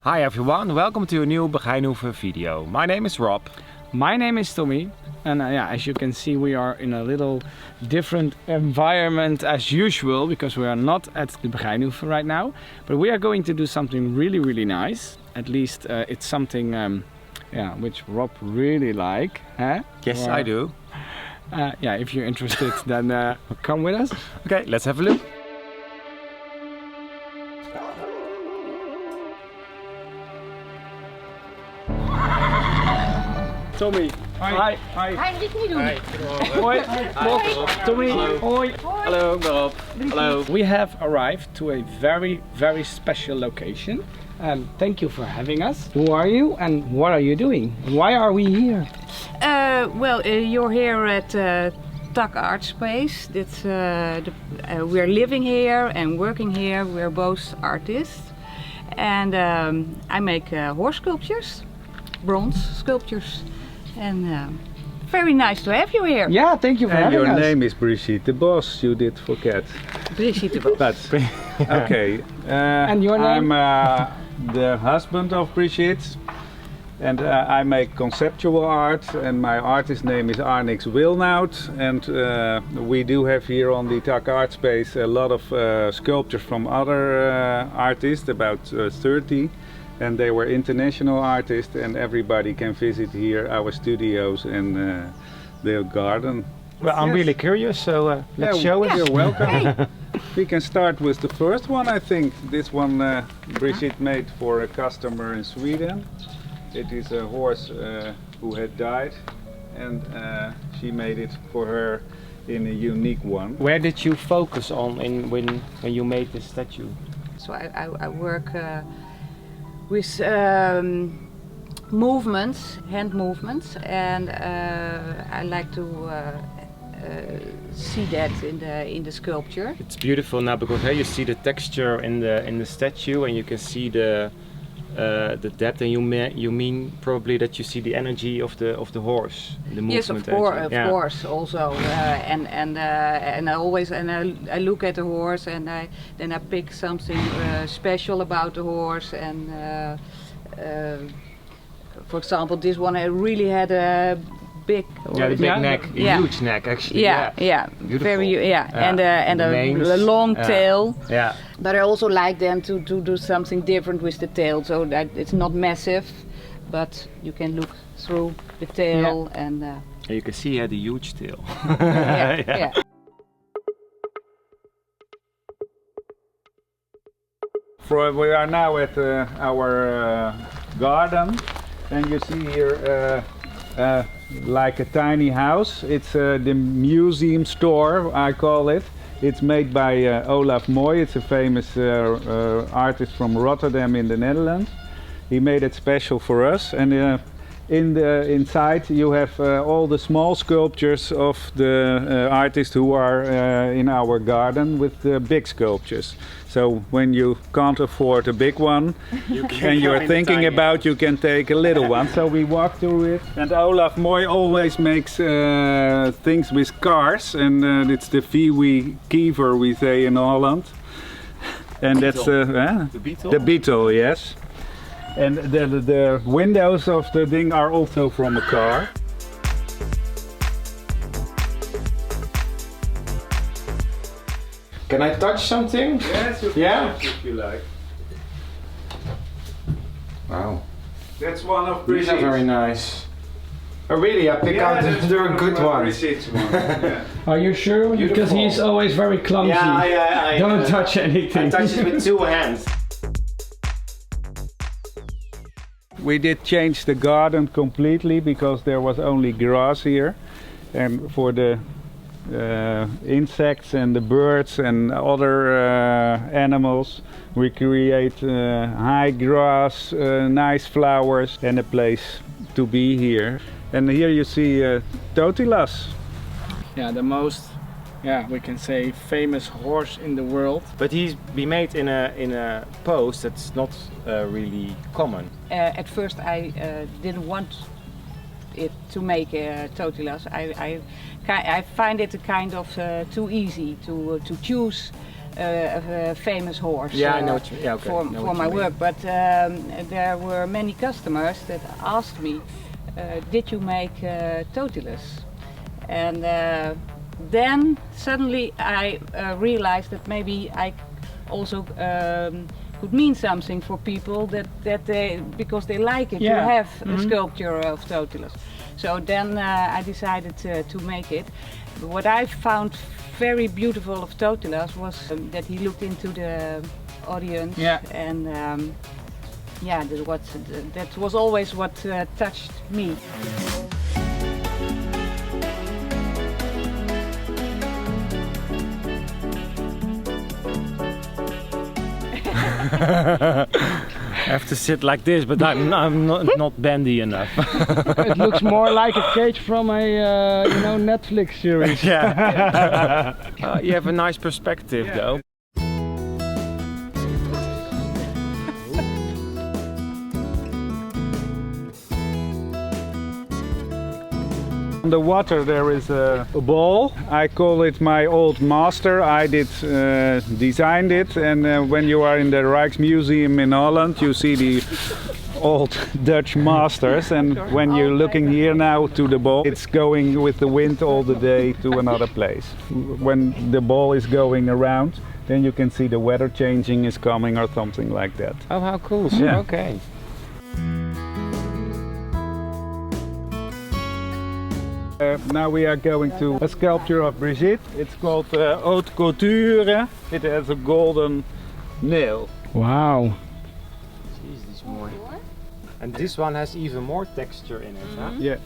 Hi everyone, welcome to a new Begijnhoeve video. My name is Rob. My name is Tommy, and as you can see, we are in a little different environment as usual because we are not at the Begijnhoeve right now, but we are going to do something really nice. At least it's something which Rob really like. Huh? Yes, I do. If you're interested, then come with us. Okay, let's have a look. Tommy, hi. Hi, niet doen. Hi. Hoi, Bob, Tommy, hoi. Hello, Rob. Hello. We have arrived to a very special location. Thank you for having us. Who are you and what are you doing? Why are we here? You're here at Takartspace. We're living here and working here. We're both artists. And I make horse sculptures, bronze sculptures. And very nice to have you here. Yeah, thank you for having us. And your name is Brigitte, the boss, you did forget. Brigitte, the boss. But, okay. And your name? I'm the husband of Brigitte. And I make conceptual art, and my artist name is Wilnoudt. And we do have here on the Takartspace a lot of sculptures from other artists, about 30. And they were international artists, and everybody can visit here our studios and the garden. Well, I'm really curious, so let's show it. You're welcome. We can start with the first one, I think. This one Brigitte made for a customer in Sweden. It is a horse who had died, and she made it for her in a unique one. Where did you focus on when you made this statue? So I work with movements, hand movements, and I like to see that in the sculpture. It's beautiful now because here you see the texture in the statue, and you can see the depth, and you mean probably that you see the energy of the horse, the movement. Yes, of course, also, and I look at the horse, and then I pick something special about the horse, and for example, this one I really had a big, neck, a huge neck actually. Yeah, very, and a long tail. Yeah. But I also like them to do something different with the tail, so that it's not massive, but you can look through the tail and. You can see he had a huge tail. Yeah. We are now at our garden, and you see here like a tiny house. It's the museum store, I call it. It's made by Olaf Mooi. It's a famous artist from Rotterdam in the Netherlands. He made it special for us, and inside you have all the small sculptures of the artists who are in our garden with the big sculptures. So when you can't afford a big one and you're thinking about, you can take a little one. So we walk through it. And Olaf Mooi always makes things with cars, and it's the VW Kiever, we say in Holland. And that's the beetle? The beetle, yes. And the windows of the thing are also from a car. Can I touch something? Yes, you can if you like. Wow. That's one of These are Brigitte's. very nice. Oh really? I pick out the good ones. Brigitte's one. Yeah. Are you sure? Beautiful. Because he's always very clumsy. I Don't touch anything. I touch it with 2 hands. We did change the garden completely because there was only grass here, and for the insects and the birds and other animals we create high grass, nice flowers, and a place to be here. And here you see Totilas. Yeah, the most, we can say famous horse in the world. But he's been made in a pose that's not really common. At first I didn't want it to make Totilas. I find it a kind of too easy to choose a famous horse. Yeah, I know what you, yeah, okay. For Know what my you mean. work, but there were many customers that asked me, did you make Totilus? And then suddenly I realized that maybe I also could mean something for people that they, because they like it, Yeah. to have a sculpture of Totilus. So then I decided to make it. What I found very beautiful of Totilus was that he looked into the audience, and yeah, that was always what touched me. I have to sit like this, but I'm not bendy enough. It looks more like a cage from a you know, Netflix series. Yeah. You have a nice perspective, though. On the water there is a ball. I call it my old master. I designed it, and when you are in the Rijksmuseum in Holland you see the old Dutch masters, and when you're looking here now to the ball, it's going with the wind all the day to another place. When the ball is going around, then you can see the weather changing is coming or something like that. Oh, how cool. Yeah. Okay. Now we are going to a sculpture of Brigitte. It's called Haute Couture. It has a golden nail. Wow. Jeez, this more. And this one has even more texture in it, huh? Yeah.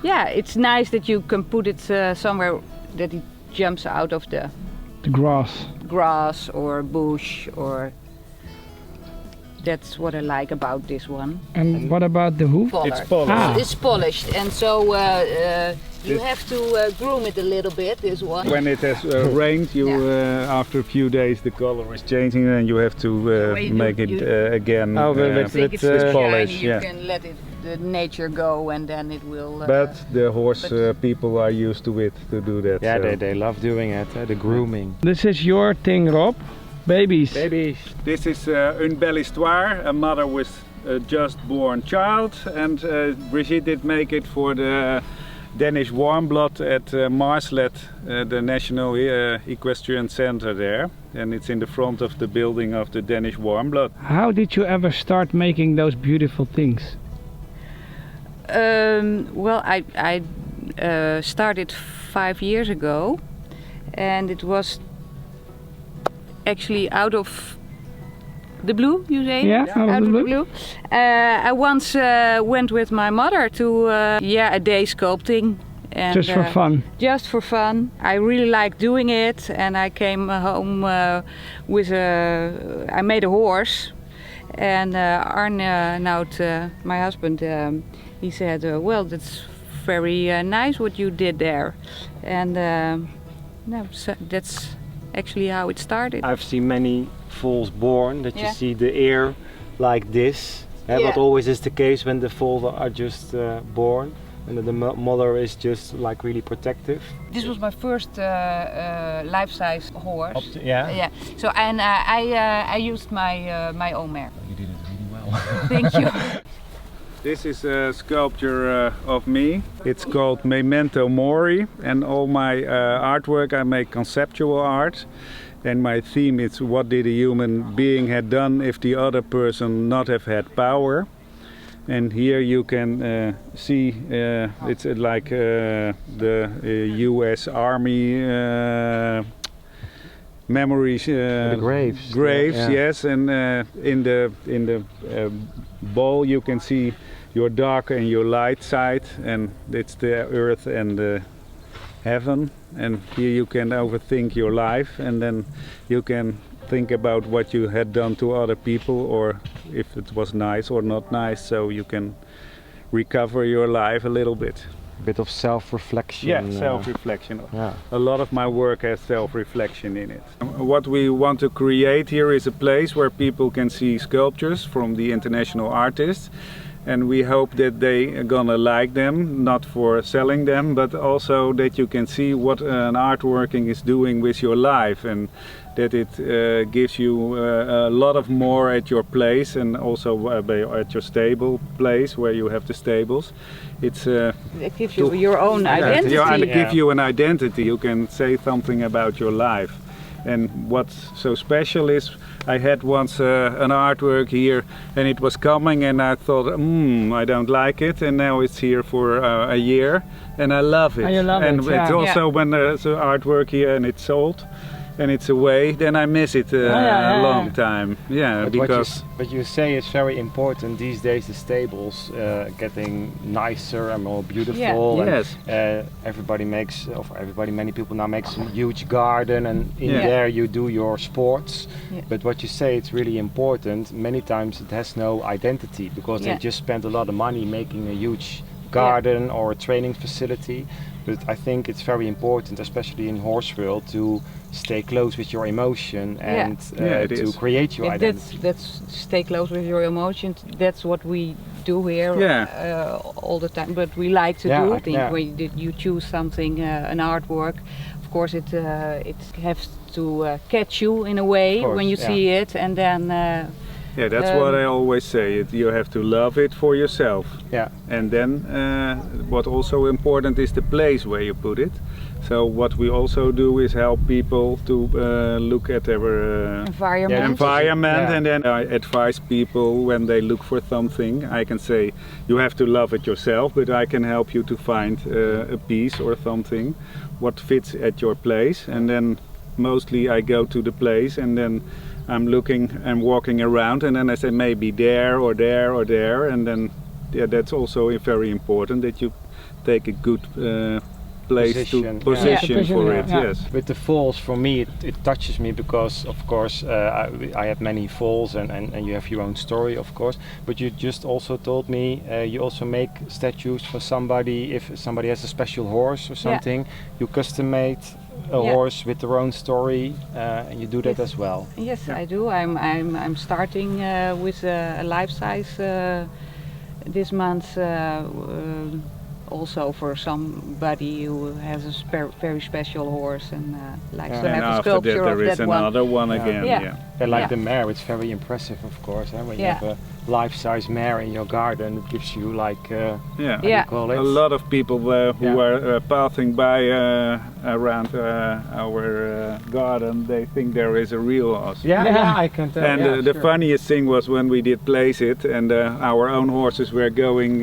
Yeah, it's nice that you can put it somewhere that it jumps out of the The grass. grass or bush, or that's what I like about this one. And what about the hoof? It's polished. Ah. It's polished, and so you have to groom it a little bit, this one. When it has rained, you after a few days the color is changing, and you have to make it again. Oh, but I think it's it's too polished. shiny, you Yeah. can let it, the nature go, and then it will... But the horse people are used to it to do that. Yeah, so. they love doing it, the grooming. This is your thing, Rob. Babies. Baby. This is une belle histoire, a mother with a just born child, and Brigitte did make it for the Danish warm blood at Marslet, the National Equestrian Center there, and it's in the front of the building of the Danish warm blood. How did you ever start making those beautiful things? Well, I started 5 years ago, and it was actually out of the blue, you say? Yeah, out of the blue. I once went with my mother to a day sculpting. And, Just for fun. Just for fun. I really like doing it, and I came home with I made a horse, and Arnoudt, my husband, he said, well, that's very nice what you did there, and no, so that's actually how it started. I've seen many foals born that you see the ear like this, what always is the case when the foals are just born, and the mother is just like really protective. This was my first life-size horse. Yeah. So, and I used my own mare. You did it really well. Thank you. This is a sculpture of me. It's called Memento Mori, and all my artwork I make conceptual art. And my theme is what did a human being had done if the other person not have had power. And here you can see it's like the US Army memories. The graves. Graves, Yeah. yes. And in the bowl you can see your dark and your light side, and it's the earth and the heaven. And here you can overthink your life, and then you can think about what you had done to other people, or if it was nice or not nice, so you can recover your life a little bit. A bit of self-reflection. Yeah, self-reflection. Yeah. A lot of my work has self-reflection in it. What we want to create here is a place where people can see sculptures from the international artists, and we hope that they are gonna like them, not for selling them, but also that you can see what an artworking is doing with your life, and that it gives you a lot of more at your place, and also at your stable place where you have the stables. It's It gives you your own identity. and it gives you an identity. You can say something about your life. And what's so special is I had once an artwork here, and it was coming, and I thought, I don't like it, and now it's here for a year, and I love it. And you love and it, it's yeah. also when there's an artwork here and it's sold and it's away, then I miss it a long time. Yeah, But because what you say is very important these days. The stables getting nicer and more beautiful. Yeah. Yes. And, many people now make some huge garden, and in Yeah. there you do your sports. Yeah. But what you say, it's really important. Many times it has no identity because Yeah. they just spent a lot of money making a huge garden or a training facility. But I think it's very important, especially in horse world, to stay close with your emotion and Yeah, it to is. create your identity. That's stay close with your emotions. That's what we do here all the time. But we like to do. I think when you choose something, an artwork, of course it has to catch you in a way Of course, when you see it, and then. yeah, that's what I always say. You have to love it for yourself. Yeah. And then what also important is the place where you put it. So what we also do is help people to look at their Environment. environment, Yeah. and then I advise people when they look for something. I can say you have to love it yourself, but I can help you to find a piece or something what fits at your place, and then mostly I go to the place, and then I'm looking and walking around, and then I say maybe there or there or there, and then that's also very important that you take a good place Position, to position for Yeah. it. Yeah. Yes. With the falls, for me, it touches me because, of course, I have many falls, and you have your own story, of course. But you just also told me you also make statues for somebody. If somebody has a special horse or something, you custom made a horse with their own story, and you do that as well. Yes, I do. I'm starting with a life-size this month. Also for somebody who has a very special horse and likes to And have a after sculpture that of there is that one. another one Yeah. again. Yeah. Yeah. Like the mare, it's very impressive, of course. When you have a life-size mare in your garden, it gives you like Yeah. how do you call it? A lot of people who are passing by around our garden, they think there is a real horse. Yeah, I can tell. And the funniest thing was when we did place it, and our own horses were going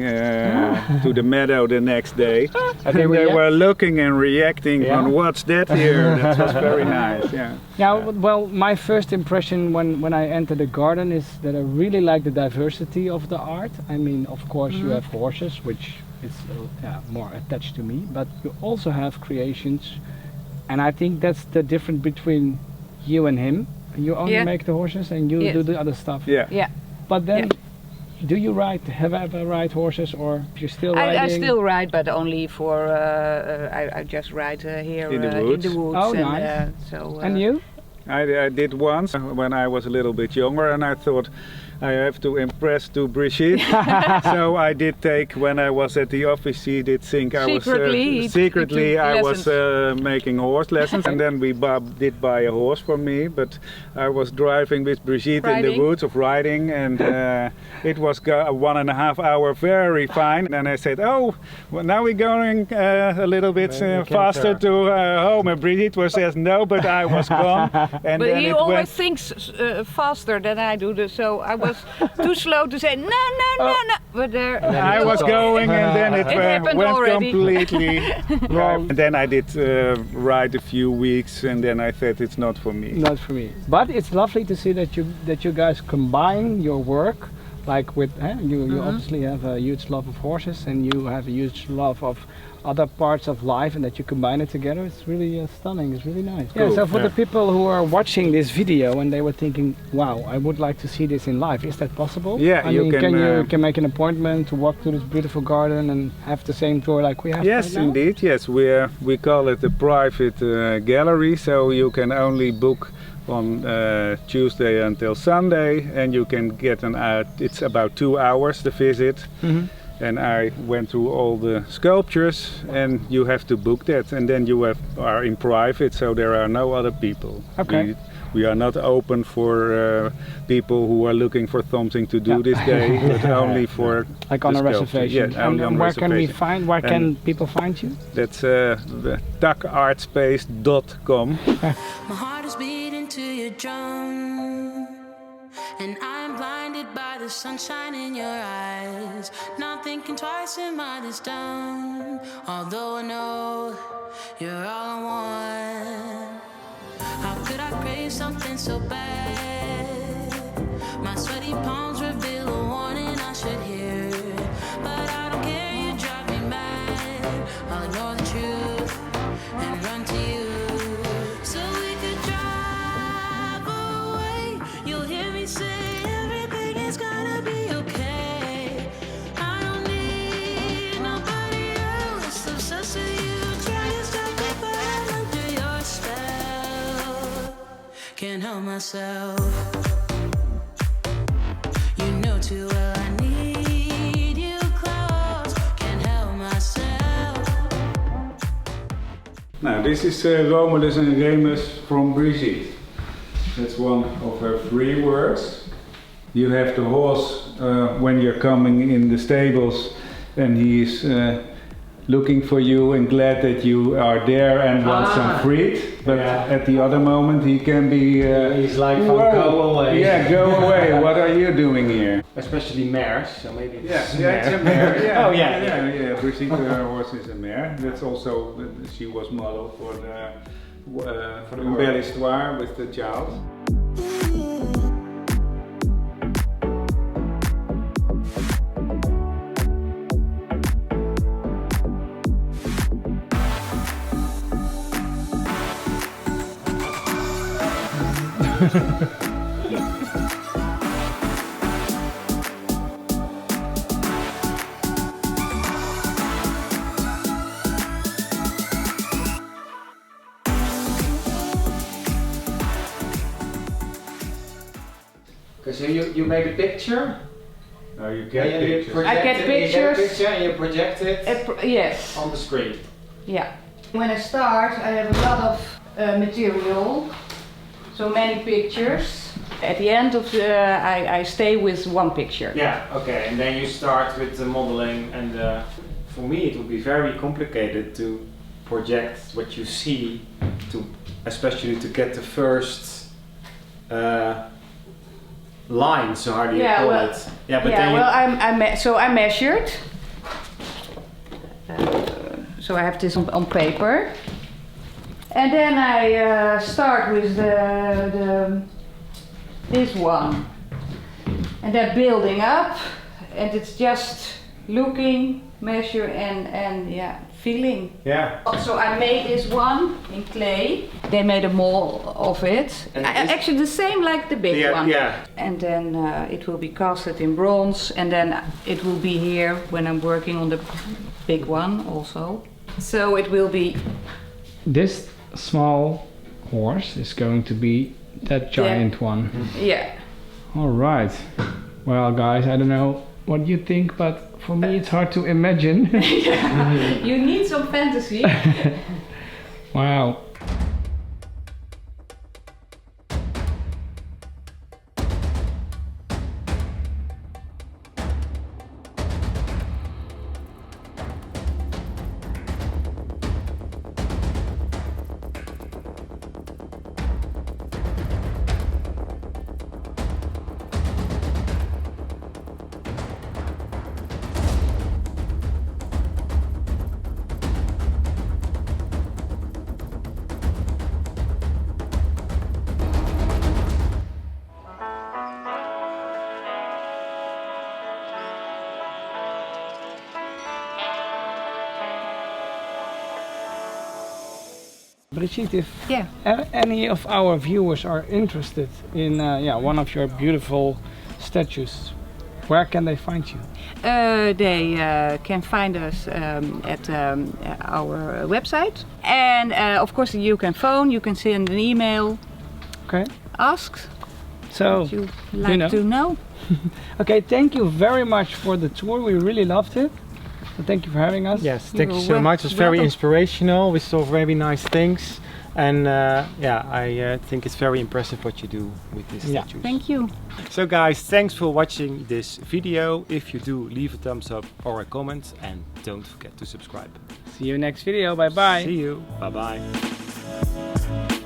to the meadow the next day, and they were looking and reacting on what's that here. That was very nice. Yeah. Now, well, my first impression when I entered the garden is that I really like the diversity of the art. I mean, of course, you have horses, which is more attached to me, but you also have creations, and I think that's the difference between you and him. You only make the horses, and you do the other stuff. Yeah. But then, do you have ever ride horses, or you're still riding? I still ride, but only for I just ride here In the woods. Oh, and, nice. And you? I did once when I was a little bit younger, and I thought I have to impress to Brigitte. So I did take, when I was at the office, she did think I was secretly I was making horse lessons, and then we did buy a horse for me. But I was driving with Brigitte in the woods of riding, and it was 1.5 hours, very fine. And I said, oh, well, now we're going a little bit faster to home. And Brigitte says no, but I was gone. And but then he it always went thinks faster than I do, so I was too slow to say no. But I was going, and then it happened went already. completely wrong. And then I did ride a few weeks, and then I said it's not for me. Not for me. But it's lovely to see that you guys combine your work, like with you obviously have a huge love of horses, and you have a huge love of other parts of life and that you combine it together. It's really stunning. It's really nice. Yeah, Cool. so for Yeah. the people who are watching this video and they were thinking, wow, I would like to see this in live, is that possible? Yeah, I you mean, can, you can make an appointment to walk through this beautiful garden and have the same tour like we have Yes, right now? indeed. Yes, we call it a private gallery, so you can only book on Tuesday until Sunday, and you can get it's about 2 hours the visit. Mhm. And I went through all the sculptures, and you have to book that, and then you are in private, so there are no other people. Okay. We are not open for people who are looking for something to do this day, but only for Like on the a sculpture. reservation. Yeah, only on and where can we reservation. find, where can people find you? That's takartspace.com. My heart is beating to your drum, and I'm blinded by the sunshine in your eyes. Not thinking twice, am I this down? Although I know you're all I want. How could I crave something so bad? My sweaty palms reveal a warning I should hear, but I don't care, you drive me mad. I'll ignore the truth and run to you. So we could drive away. You'll hear me say everything is gonna be okay. I don't need nobody else. Obsessed with you, try to stop me, but I'm under your spell. Can't help myself. You know too well I need you close. Can't help myself. Now this is Romulus and Remus from Brigitte. That's one of her 3 works. You have the horse when you're coming in the stables, and he's looking for you and glad that you are there and wants some fruit. But Yeah. at the other moment he can be... He's like, "Whoa, go away. Yeah, go away. What are you doing here? Especially mares, so maybe Yeah, it's it's a mare. Yeah, Oh, yeah. yeah. Brigitte, her horse is a mare. That's also she was model for the belle histoire with the child. Okay, so you made a picture. Now you get and you pictures. project I get it, pictures. You get a picture and you project it Yes. on the screen. Yeah. When I start, I have a lot of material, so many pictures. At the end of the, I stay with one picture. Yeah, okay, and then you start with the modeling, and for me it would be very complicated to project what you see, especially to get the first line. So how do you call it? Yeah, but then well, I measured. So I have this on paper, and then I start with this one, and then building up, and it's just looking, measure, and yeah, feeling. Yeah. So I made this one in clay. They made a mold of it. And Actually the same like the big one. Yeah. And then it will be casted in bronze, and then it will be here when I'm working on the big one also. So it will be... This small horse is going to be that giant one. Yeah. All right. Well, guys, I don't know what you think, but for me it's hard to imagine. You need some fantasy. Wow. Brigitte, if Yeah. any of our viewers are interested in one of your beautiful statues, where can they find you? They can find us at our website, and of course you can phone, you can send an email, Okay. ask So, what you like to know. okay, thank you very much for the tour. We really loved it. So thank you for having us. Yes, thank you so You're much. It was very welcome. inspirational. We saw very nice things, and I think it's very impressive what you do with these Yeah. statues. Thank you. So guys, thanks for watching this video. If you do, leave a thumbs up or a comment, and don't forget to subscribe. See you next video. Bye bye. See you. Bye bye.